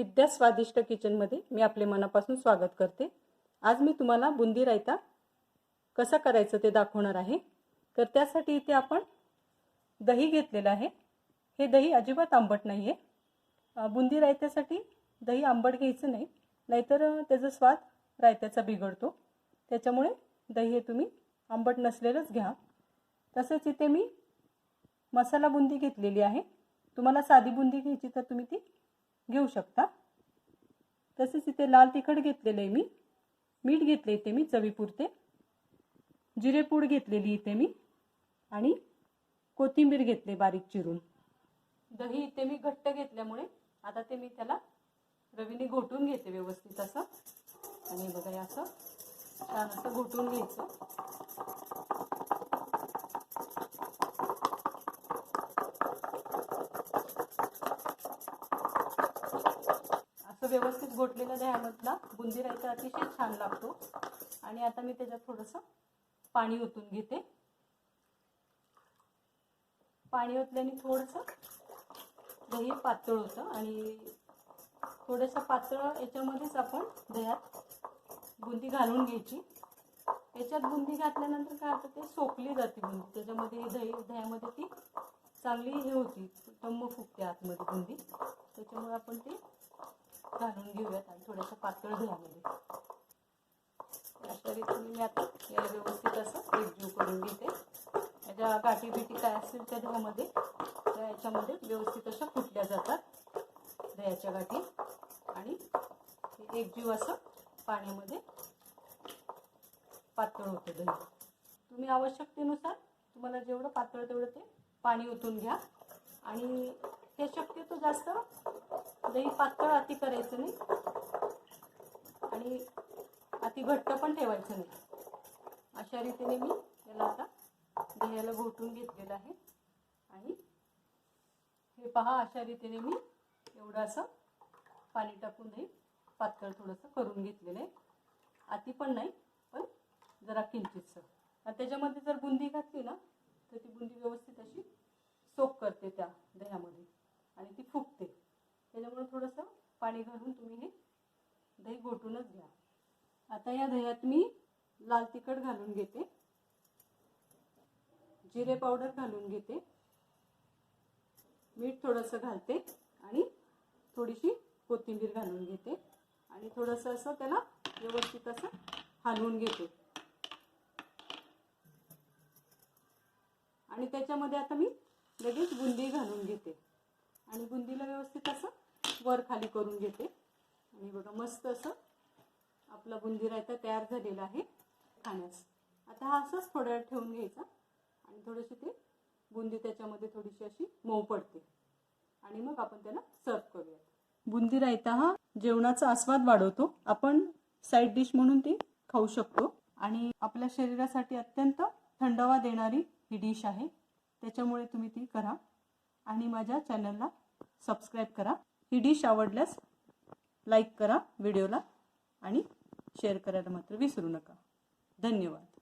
विद्या स्वादिष्ट किचनमध्ये मी आपले मनापासून स्वागत करते। आज मी तुम्हाला बुंदी रायता कसा करायचं ते दाखवणार आहे। तर त्यासाठी इथे आपण दही घेतलेलं आहे। हे दही अजिबात आंबट नाहीये। बुंदी रायत्यासाठी दही आंबट घ्यायचं नाही, नाहीतर त्याचा स्वाद रायत्याचा बिघडतो। त्याच्यामुळे दही हे तुम्ही आंबट नसलेलंच घ्या। तसेच इथे मी मसाला बुंदी घेतलेली आहे। तुम्हाला साधी बुंदी घ्यायची तर तुम्ही ती घेऊ शकता। तसेच इथे लाल तिखट घेतलेले आहे, मी मीठ घेतले इथे मी चवीपुरते, जिरे पूड घेतलेली इथे मी, आणि कोथिंबीर घेतले बारीक चिरून। दही इथे मी घट्ट घेतल्यामुळे आता ते मी त्याला रवीने घोटून घेते व्यवस्थित असं। आणि बघा असं छान असं घोटून घ्यायचं। व्यवस्थित घोटलेल्या दह्यामधला बुंदी रायता अतिशय छान लागतो। आणि आता मी त्याच्यात थोडंसं पाणी ओतून घेते। पाणी ओतल्याने थोडंसं दही पातळ होतं आणि थोडंसं पातळ याच्यामध्येच आपण दह्यात बुंदी घालून घ्यायची। याच्यात बुंदी घातल्यानंतर काय होतं, ते सोकली जाते बुंदी त्याच्यामध्ये, दह्यामध्ये ती चांगली हे होती, टम्म फुगते आतमध्ये बुंदी। त्याच्यामुळे आपण ते घालून घेऊयात आणि थोड्याशा पातळ दह्यामध्ये। अशा रीतीने मी आता याला व्यवस्थित असं एकजीव करून घेते। याच्या गाठी बिठी काय असतील त्या दह्यामध्ये, त्या याच्यामध्ये व्यवस्थित अशा फुटल्या जातात दह्याच्या गाठी। आणि एकजीव असं पाण्यामध्ये पातळ होतं दही। तुम्ही आवश्यकतेनुसार तुम्हाला जेवढं पातळ तेवढं ते पाणी ओतून घ्या। आणि हे शक्यतो जास्त दही पातळ अति करायचं नाही आणि अति घट्ट पण ठेवायचं नाही। अशा रीतीने मी याला आता दह्याला घोटून घेतलेलं आहे। आणि हे पहा, अशा रीतीने मी एवढं असं पाणी टाकून दही पातळ थोडंसं करून घेतलेलं आहे। अति पण नाही, पण जरा किंचितसं। आणि त्याच्यामध्ये जर बुंदी घातली ना तर ती बुंदी व्यवस्थित अशी सोक करते त्या दह्यामध्ये आणि ती फुगते। त्याच्यामुळे थोडंसं पाणी घालून तुम्ही हे दही घोटूनच घ्या। आता या दह्यात मी लाल तिखट घालून घेते, जिरे पावडर घालून घेते, मीठ थोडंसं घालते आणि थोडीशी कोथिंबीर घालून घेते आणि थोडंसं असं त्याला व्यवस्थित असं हलवून घेते। आणि त्याच्यामध्ये आता मी लगेच बुंदी घालून घेते आणि बुंदीला व्यवस्थित असं वर खाली करून घेते। आणि बघा मस्त असं आपला बुंदी रायता तयार झालेला आहे खाण्यास। आता हा असंच थोड्या वेळ ठेवून घ्यायचा आणि थोडीशी ते बुंदी त्याच्यामध्ये थोडीशी अशी मऊ पडते आणि मग आपण त्याला सर्व करूया। बुंदी रायता हा जेवणाचा आस्वाद वाढवतो। आपण साईड डिश म्हणून ती खाऊ शकतो आणि आपल्या शरीरासाठी अत्यंत थंडावा देणारी ही डिश आहे। त्याच्यामुळे तुम्ही ती करा आणि माझ्या चॅनलला सबस्क्राईब करा। ही डिश आवडल्यास लाईक करा व्हिडिओला आणि शेअर करायला मात्र विसरू नका। धन्यवाद।